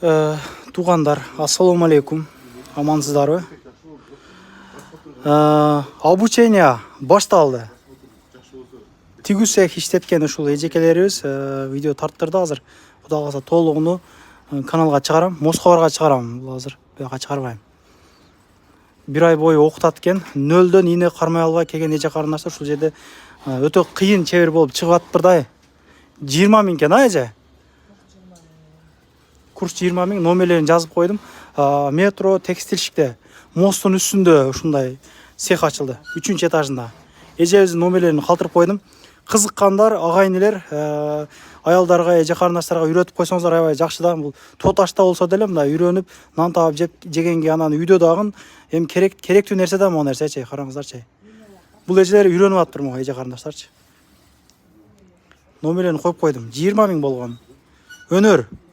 Туугандар, ассаламу алейкум. Амансыздарбы? Обучение башталды. Тигүү цех иштеткен ушул эжекелерибиз видео тарттырды азыр. Кудай кааласа толугуну каналга чыгарам, Москвага чыгарам. Бул азыр буяка чыгарбайм. Бир ай бою окутат экен. Нөлдөн ийне кармай албай келген эже карындаштар ушул жерде өтө кыйын чебер болуп чыгып атыптыр. 20 000 экен эже. Курс 20 000, номерлерин жазып койдум. Метро текстильшикте мосттун үстүндө ушундай цех ачылды. 3-чү этажында. Эжебиздин номерлерин калтырып койдум. Кызыккандар, агайынелер, аялдарга, эже карындаштарга үйрөтүп койсоңуздар аябай жакшы да. Бул тоташта болсо деле мындай үйрөнүп, нан таап жегенге анан үйдө дагы эми керектүү нерсе да могу нерсечи, караңыздарчы. Бул эжелер үйрөнүп атыптыр могу эже карындаштарчы. Номерлерин коюп койдум. 20 000 болгон. Өнөр.